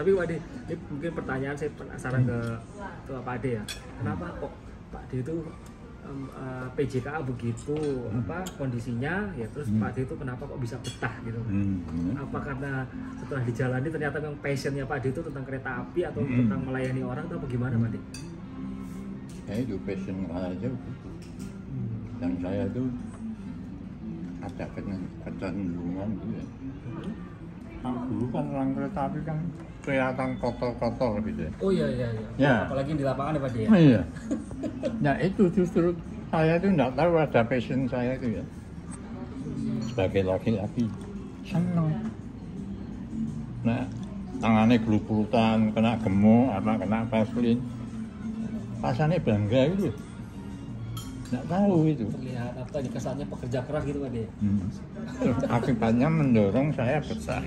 Tapi Pak De, ini mungkin pertanyaan saya penasaran ke Pak De ya. Kenapa kok Pak De itu PJKA begitu kondisinya ya, terus Pak De itu kenapa kok bisa betah gitu? Apa karena setelah dijalani ternyata memang passionnya Pak De itu tentang kereta api atau tentang melayani orang atau bagaimana Pak De? Ya itu passion saya aja begitu. Dan saya itu ada kecenderungan gitu ya. Dulu kan orang kereta api kan kelihatan kotor-kotor gitu ya. Oh iya. Ya. Apalagi di lapangan ya Pak De ya? Iya. Nah itu justru saya itu enggak tahu ada passion saya itu ya. Sebagai laki-laki seneng. Nah tangannya geluk-gelutan, kena gemuk, kena vaselin. Rasanya bangga gitu. Nggak tahu itu. Terlihat kesannya pekerja keras gitu Pak De. Terus akibatnya mendorong saya betah.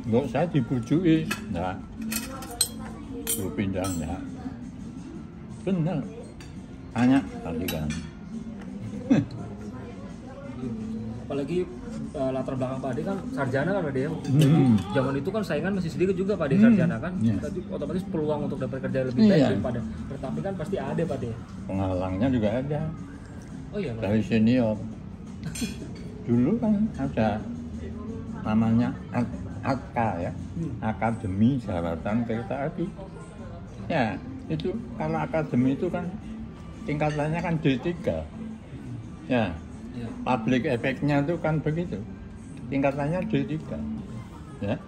Nggak saya dibujui, enggak. Suruh pindah enggak. Benar. Tanya tadi kan. Apalagi latar belakang Pak De kan sarjana kan Pak De ya. Jadi zaman itu kan saingan masih sedikit juga Pak De sarjana kan. Tadi otomatis peluang untuk dapat kerja lebih baik daripada kereta api kan pasti ada Pak De. Penghalangnya juga ada. Oh iya Pak. Dari senior. Dulu kan ada namanya AK ya, Akademi Jabatan Kereta Api. Ya, itu kalau akademi itu kan tingkatannya kan D3. Ya. Public efeknya itu kan begitu. Tingkatannya D3. Ya.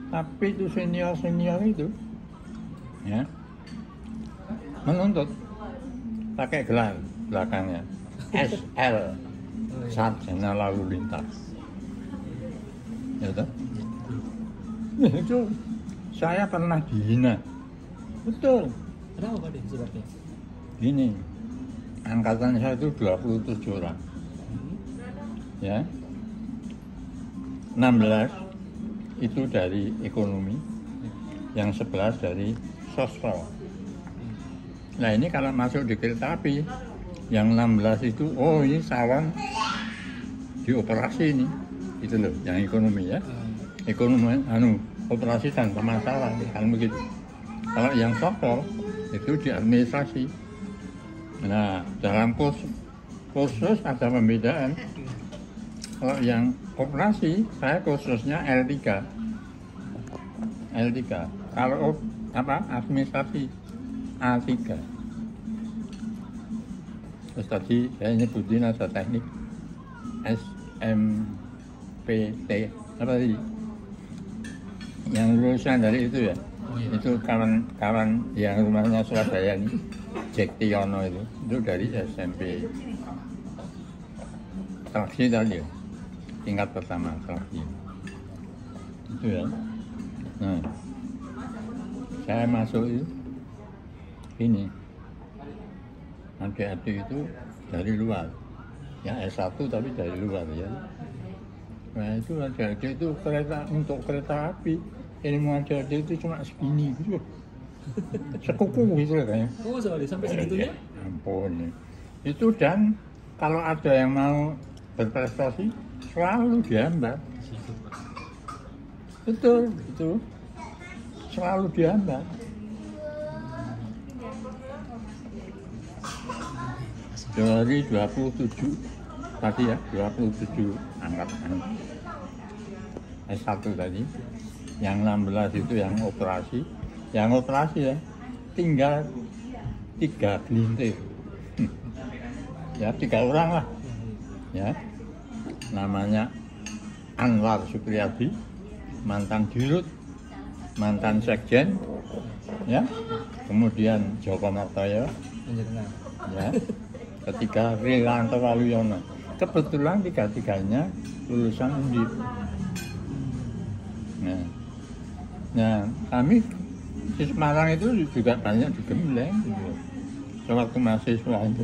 Tapi itu senior-senior itu ya menuntut pakai gelar belakangnya SL, Sarjana Lalu Lintas. Ya toh? Itu saya pernah dihina. Betul. Kenapa Pak De sebabnya? Gini, angkatan saya itu 27 orang. Ya. 16 itu dari ekonomi, yang 11 dari sosro. Nah ini kalau masuk di kereta api, yang 16 itu, oh ini sawan dioperasi ini, itu loh, yang ekonomi ya. Ekonomi, operasi tanpa masalah, kan begitu. Kalau yang sosro itu di administrasi. Nah dalam kursus ada pembedaan. Kalau yang operasi, saya khususnya L3. Kalau administrasi A3. Terus tadi saya nyebutin ada teknik SMPT apa tadi? Yang lulusan dari itu ya. Itu kawan yang rumahnya Surabaya ini, Jack Tiono itu dari SMP. Traksi tadi ya. Tingkat pertama terakhir itu ya. Nah saya masuk itu ini adik-adik itu dari luar ya, S1 tapi dari luar ya. Nah itu adik-adik itu untuk kereta api, ilmu adik-adik itu cuma segini gitu, sekuku gitu kayaknya. Oh sampai segitunya? Ampun itu. Dan kalau ada yang mau berprestasi selalu dihambat. Betul, itu selalu dihambat. Dari 27 tadi ya, 27 angkatan S1 tadi, yang 16 itu yang operasi ya, tinggal 3 gelintir. Ya 3 orang lah. Ya. Namanya Anwar Supriyadi, mantan dirut, mantan sekjen, ya, kemudian Joko Martoyo, ya, ketiga Rilanto Waluyono. Kebetulan tiga-tiganya lulusan Undip. Nah, kami di Semarang itu juga banyak di Gembleng, gitu. Sewaktu mahasiswa itu.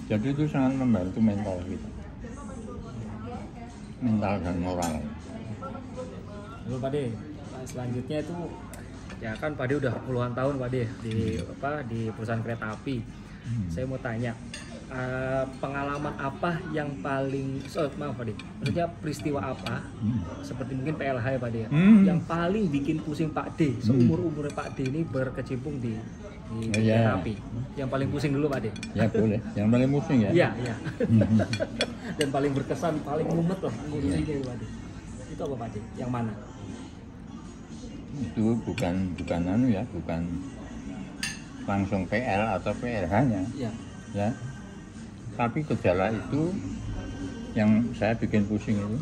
Jadi itu sangat membantu mental kita, mental dan moral. Lalu Pak De, selanjutnya itu ya kan Pak De udah puluhan tahun Pak De di di perusahaan kereta api. Saya mau tanya, pengalaman apa yang paling maaf Pak De, maksudnya peristiwa apa seperti mungkin PLH ya Pak De ya, yang paling bikin pusing Pak De seumur-umurnya Pak De ini berkecimpung di terapi, yang paling pusing dulu Pak De? Ya boleh, yang paling pusing ya? Iya, iya. Dan paling berkesan, paling mumet lah ngurusinnya Pak De. Itu apa Pak De? Yang mana? Itu bukan anu ya, bukan langsung PL atau PLH-nya. Iya. Ya. Tapi gejala itu yang saya bikin pusing itu,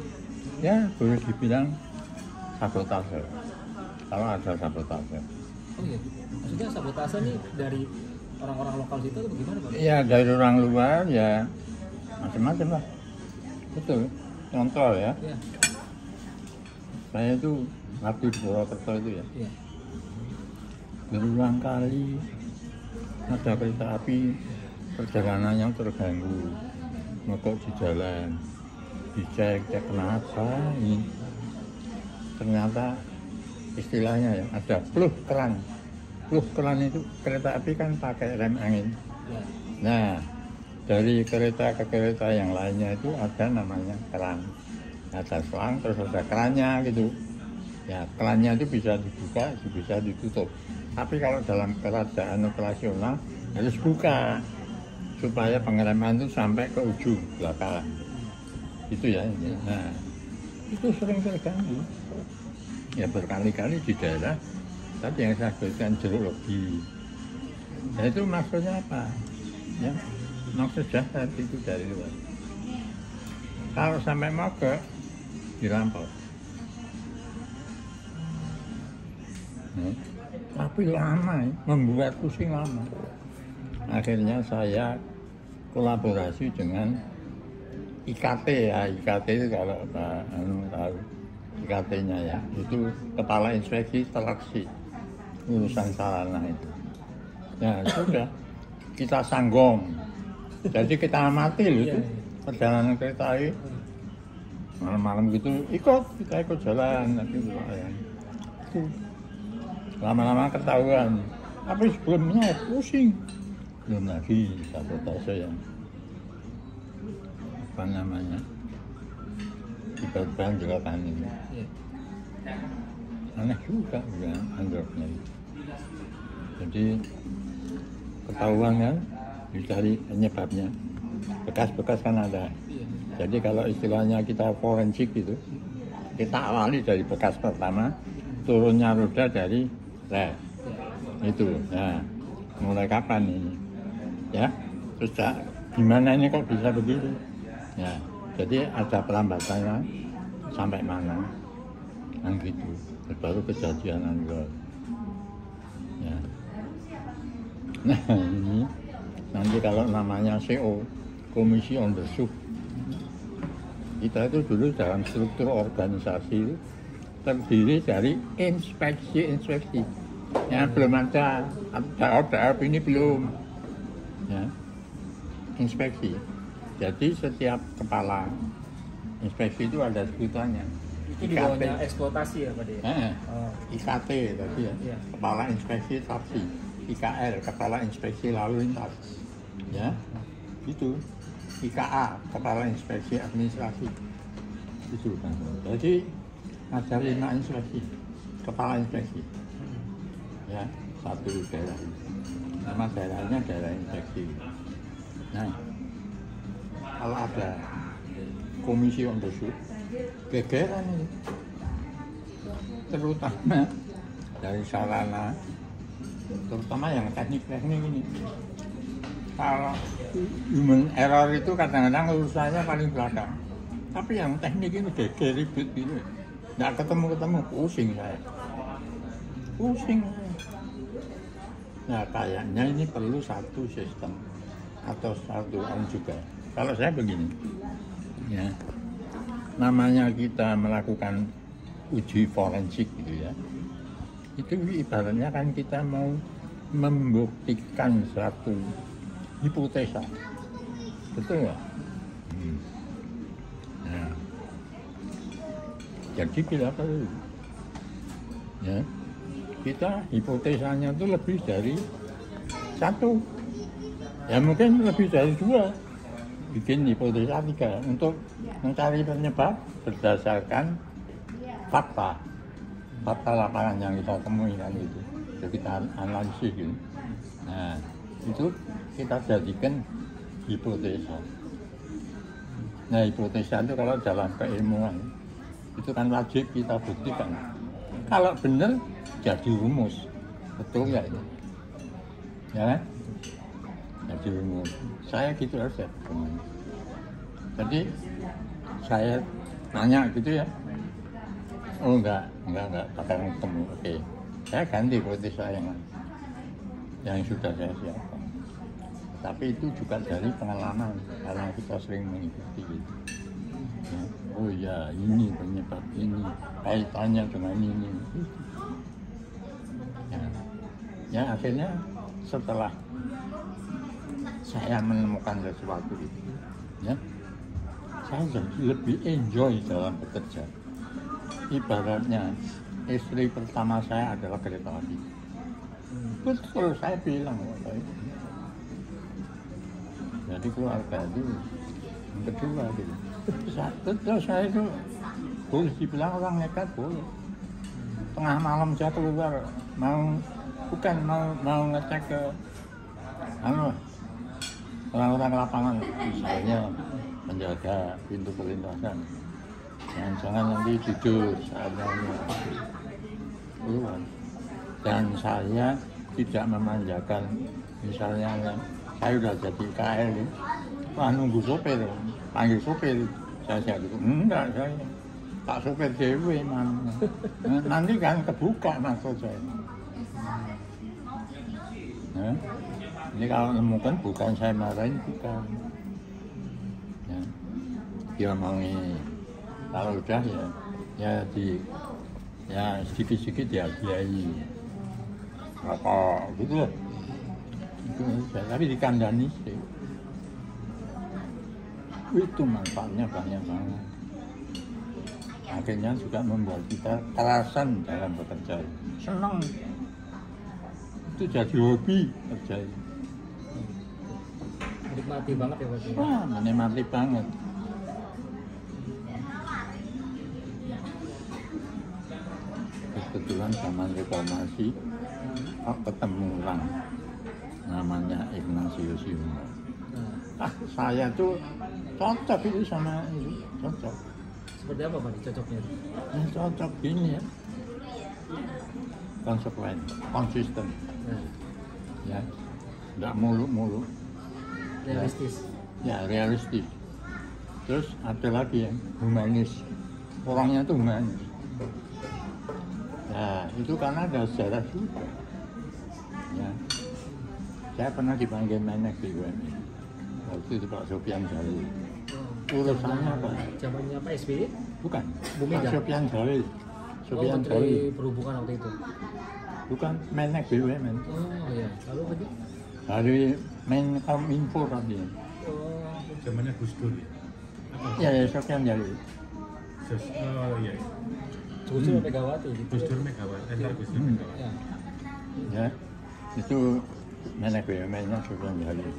ya boleh dibilang sabotase. Kalau ada sabotase. Oh iya, maksudnya sabotase nih dari orang-orang lokal situ atau bagaimana Pak? Iya, dari orang luar ya macam-macam lah. Betul. Contoh ya. Iya. Saya itu waktu di Purwokerto itu ya. Iya. Berulang kali ada kereta api perjalanan yang terganggu, mogok di jalan, dicek kenapa ini, ternyata istilahnya ya ada pluh keran itu kereta api kan pakai rem angin. Nah dari kereta ke kereta yang lainnya itu ada namanya keran, ada selang terus ada kerannya gitu ya. Kerannya itu bisa dibuka bisa ditutup, tapi kalau dalam keadaan operasional harus buka supaya pengereman itu sampai ke ujung belakang itu ya. Nah itu sering terganggu ya, berkali-kali di daerah tadi yang saya sebutkan jeruk logi. Nah itu maksudnya apa ya, maksud jahat itu dari luar. Kalau sampai mogok dirampok. Tapi lama ya, membuat pusing lama. Akhirnya saya kolaborasi dengan IKT ya. IKT itu kalau Pak tahu IKT-nya ya, itu Kepala Inspeksi Seleksi Urusan Sarana itu. Ya sudah, kita sanggong. Jadi kita amati loh itu perjalanan kereta api. Malam-malam gitu kita ikut jalan gitu ya. Itu lama-lama ketahuan. Tapi sebelumnya pusing. Belum lagi sabotase yang apa namanya tiba-tiba gerakan ini. Aneh juga anggapnya. Jadi ketahuan kan, dicari penyebabnya. Bekas-bekas kan ada. Jadi kalau istilahnya kita forensik itu, kita awali dari bekas pertama, turunnya roda dari rel. Itu. Nah, mulai kapan ini? Ya, terus gimana ini kok bisa begitu? Ya, jadi ada pelambatannya sampai mana? Kan gitu. Terus baru kejadian anggap. Ya. Nah ini nanti kalau namanya CO, Komisi Onderzoek, kita itu dulu dalam struktur organisasi terdiri dari inspeksi. Ya belum ada daerah ini belum. Ya, inspeksi. Jadi setiap kepala inspeksi itu ada sebutannya. Itu di bawahnya eksploitasi ya Pak De? IKT tadi ya, Kepala Inspeksi Taksi. IKL, Kepala Inspeksi Lalu Lintas. Ya, itu. IKA, Kepala Inspeksi Administrasi. Itu kan. Jadi ada 5 inspeksi, kepala inspeksi. Ya, satu daerah. Nama daerahnya daerah inspeksi. Nah, kalau ada komisi onderzoek, gegeran ini, terutama dari sarana, terutama yang teknik-teknik ini. Kalau human error itu kadang-kadang urusannya paling belakang, tapi yang teknik ini geger ribet gitu, nggak ketemu pusing saya. Nah kayaknya ini perlu satu sistem atau satu juga. Kalau saya begini, ya, namanya kita melakukan uji forensik gitu ya, itu ibaratnya kan kita mau membuktikan suatu hipotesa, betul nggak? Nah, jadi bila perlu, ya, kita hipotesanya itu lebih dari satu. Ya mungkin lebih dari 2. Bikin hipotesa 3 untuk mencari penyebab berdasarkan fakta lapangan yang kita temui kan gitu. Jadi kita analisis gitu. Nah, itu kita jadikan hipotesa. Nah, hipotesa itu kalau dalam keilmuan itu kan wajib kita buktikan. Kalau benar jadi rumus, betul nggak itu? Ya kan? Jadi rumus. Saya gitu aja. Jadi saya nanya gitu ya. Oh enggak bakal ketemu. Oke. Saya ganti hipotesa yang sudah saya siapkan. Tapi itu juga dari pengalaman karena kita sering mengikuti gitu. Ya. Oh ya, ini penyebab ini, kaitannya dengan ini. Ya akhirnya setelah saya menemukan sesuatu itu, ya, saya jadi lebih enjoy dalam bekerja. Ibaratnya istri pertama saya adalah kereta api. Betul saya bilang. Jadi keluarga itu yang kedua gitu. Betul saya itu boleh dibilang orang nekat boleh. Tengah malam saya keluar mau ngecek ke orang-orang lapangan, misalnya menjaga pintu perlintasan. Jangan nanti tidur saatnya keluar. Dan saya tidak memanjakan, misalnya saya sudah jadi KL, nunggu sopir, panggil sopir, saya gitu, enggak saya tak sopir dewe nanti kan kebuka maksud saya. Ya. Ini kalau nemukan bukan saya marahin, bukan. Ya. Dia mau ini, kalau udah ya sedikit-sedikit ya biayai apa gitu loh. Tapi dikandani sih. Itu manfaatnya banyak banget. Akhirnya juga membuat kita kerasan dalam bekerja. Senang. Itu jadi hobi kerja. Menikmati banget ya Pak? Wah, menikmati banget. Kebetulan zaman reformasi, ketemu orang namanya Ignatius Yono. Saya tuh cocok itu sama itu, cocok. Seperti apa Pak cocoknya? Cocok gini ya, konsekuen, konsisten, ya, nggak muluk-muluk, realistis. Ya realistis. Terus ada lagi yang humanis, orangnya tuh humanis. Nah itu karena ada sejarah juga. Ya. Saya pernah dipanggil Menek BUMN. Waktu itu Pak Sofian Jalil. Urusannya apa? Zamannya Pak SBY? Bukan. Bumega. Pak Sofian Jalil. Sofian Jalil. Perhubungan waktu itu. Bukan, Menek BUMN. Oh iya. Lalu apa sih? Dari Menkominfo tadi. Oh. Zamannya Gus Dur Ya, ya? Sofian Jalil. Oh iya. Gus Dur Megawati. Gus Dur Megawati. Gus Dur Megawati. Ya, itu Menek BUMN-nya Sofian Jalil.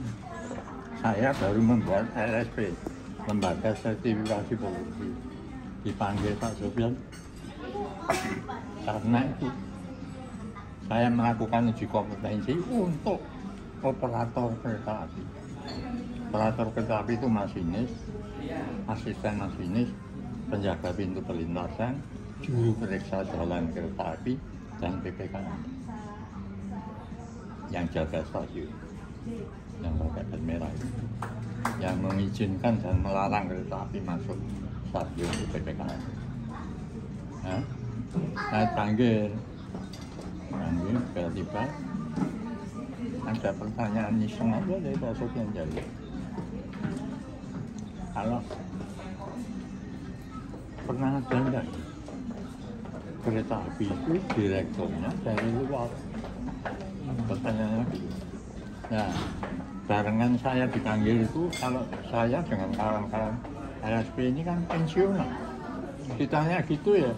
Saya baru membuat LSP, Lembaga Sertifikasi Produksi. Dipanggil Pak Sofian karena itu saya melakukan uji kompetensi untuk operator kereta api. Operator kereta api itu masinis, asisten masinis, penjaga pintu perlintasan, juru periksa jalan kereta api, dan PPKM yang jaga stasiun, yang pakai plat merah itu, yang mengizinkan dan melarang kereta api masuk stasiun di PPKM. Nah, saya panggil tiba-tiba ada pertanyaan iseng aja dari Pak Sofian Jalil. Kalau pernah ada enggak kereta api itu direkturnya dari luar? Pertanyaannya gitu. Nah, barengan saya dipanggil itu, kalau saya dengan kawan-kawan LSP ini kan pensiunan. Ditanya gitu ya,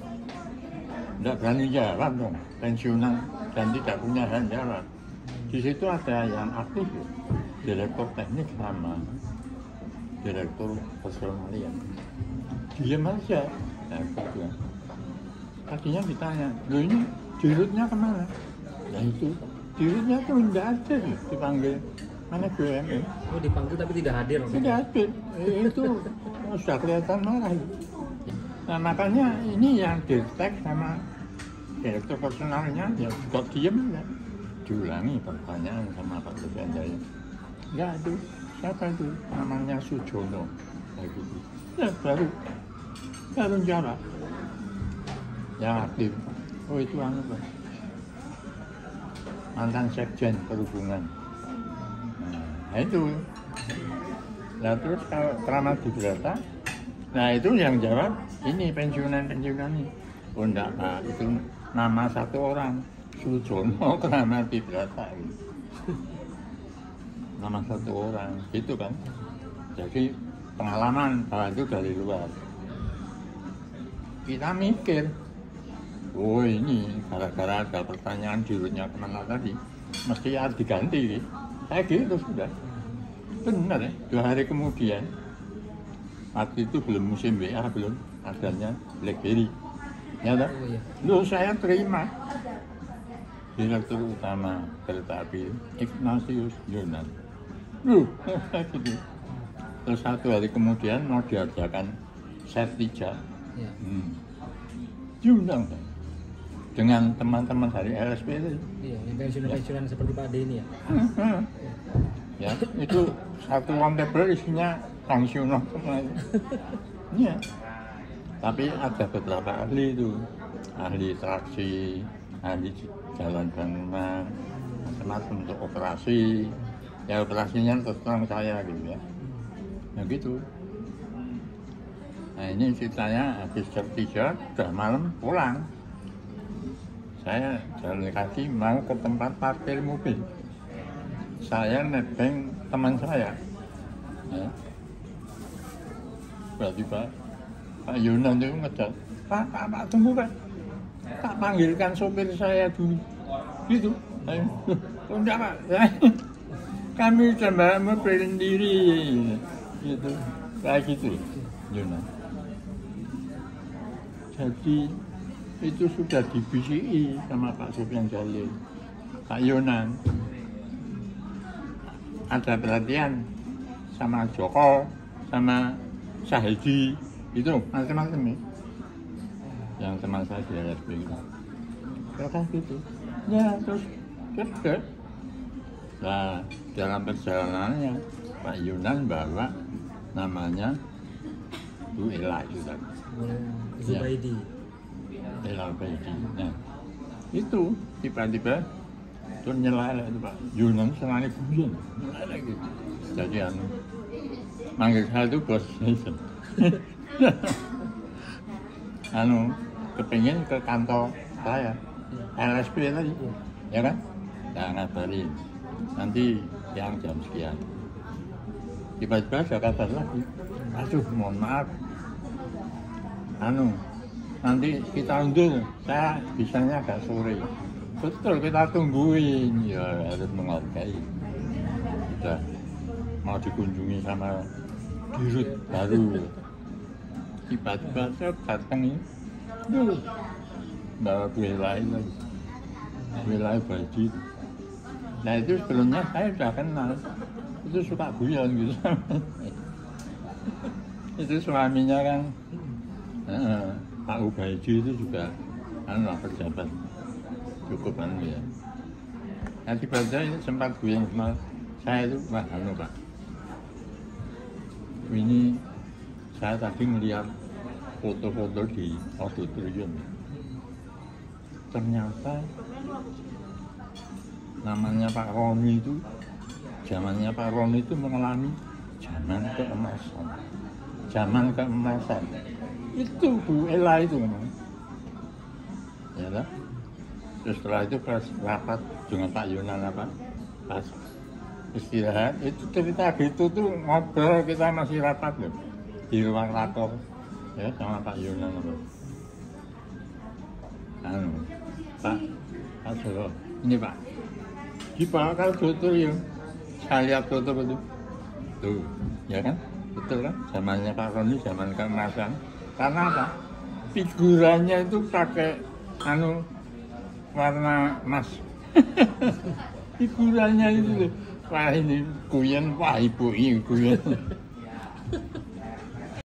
enggak berani jawab dong, pensiunan dan tidak punya hak jawab. Di situ ada yang aktif ya. direktur teknik sama direktur personalia. Diam aja. Nah, gitu. Tadinya ditanya, loh ini dirutnya kemana? Nah itu, dirutnya tuh nggak ada dipanggil. Mana BUMN? Oh, dipanggil tapi tidak hadir. Tidak ada. Itu sudah kelihatan marah. Nah makanya ini yang ditek sama direktur personalnya ya juga diem ya. Diulangi pertanyaan sama Pak Sofian Jalil. Enggak itu, siapa itu? Namanya Sujono. Kayak gitu. Ya baru jawab. Yang aktif. Oh itu anu Pak. Mantan Sekjen Perhubungan. Nah itu. Nah terus kalau Kramat Dibrata, nah itu yang jawab ini pensiunan ini. Oh enggak Pak, itu nama satu orang, Sujono Kramat Dibrata. Nama satu orang, gitu kan. Jadi pengalaman bahwa itu dari luar. Kita mikir, oh ini gara-gara ada pertanyaan dirutnya kemana tadi, mesti harus diganti. Kayak gitu sudah. Benar ya, 2 hari kemudian, waktu itu belum musim WA, belum adanya BlackBerry. Ya tak? Oh, iya. Loh saya terima. Direktur Utama Kereta Api Ignatius Jonan. Loh, gitu. Terus 1 hari kemudian mau diadakan sertijab. Ya. Diundang dengan teman-teman dari LSP itu. Iya, yang pensiunan seperti Pak Ade ini ya. Ya, itu satu ruang table isinya pensiunan semua itu. Iya. Tapi ada beberapa ahli itu, ahli traksi, ahli jalan bangunan, macam-macam untuk operasi. Ya operasinya terus terang saya gitu ya. Ya gitu. Nah ini ceritanya habis jam 3, udah malam pulang. Saya jalan kaki mau ke tempat parkir mobil. Saya nebeng teman saya. Ya. Tiba-tiba Pak Yunan itu ngejar, Pak, tunggu Pak. Tak panggilkan sopir saya dulu. Gitu. Enggak Pak. Kami coba mobil sendiri. Gitu. Kayak gitu. Yunan. Jadi itu sudah dibisiki sama Pak Sofian Jalil, Pak Yunan. Ada perhatian sama Joko, sama Sahidi, itu macam-macam nih. Yang teman saya di LSP itu. Kan gitu. Ya terus cepet. Nah dalam perjalanannya Pak Yunan bawa namanya Bu Ela itu tadi. Zubaidi. Ela Baidi. Nah itu tiba-tiba itu nyelala itu Pak Yunan senangnya bulan nyelala gitu. Jadi manggil saya itu bos Jason. Kepingin ke kantor saya LSP tadi, ya kan? Nah ngabarin nanti yang jam sekian. Tiba-tiba ada kabar lagi, aduh mohon maaf, nanti kita undur, saya bisanya agak sore. Betul, kita tungguin, ya harus menghargai. Sudah mau dikunjungi sama dirut baru. Tiba-tiba saya datang ini, bawa kue lain lagi. Kue lain Baidi. Nah itu sebelumnya saya sudah kenal. Itu suka guyon gitu. Itu suaminya kan, Pak Ubaidi itu juga pejabat. Cukup ya. Nah tiba-tiba ini sempat guyon sama saya itu, Pak. Ini saya tadi melihat foto-foto di auditorium. Ternyata namanya Pak Roni itu, zamannya Pak Roni itu mengalami zaman keemasan. Itu Bu Ela itu memang. Ya lah. Terus setelah itu pas rapat dengan Pak Yunan pas istirahat itu cerita gitu tuh ngobrol, kita masih rapat loh di ruang rakor ya sama Pak Yunan Pak Joko, ini Pak dibawa ke auditorium Saya lihat foto itu, tuh, ya kan, betul kan? Zamannya Pak Roni, zaman keemasan. Karena apa? Figurannya itu pakai warna emas. Figurannya itu, wah ini Guyon, wah ibu ini Guyon.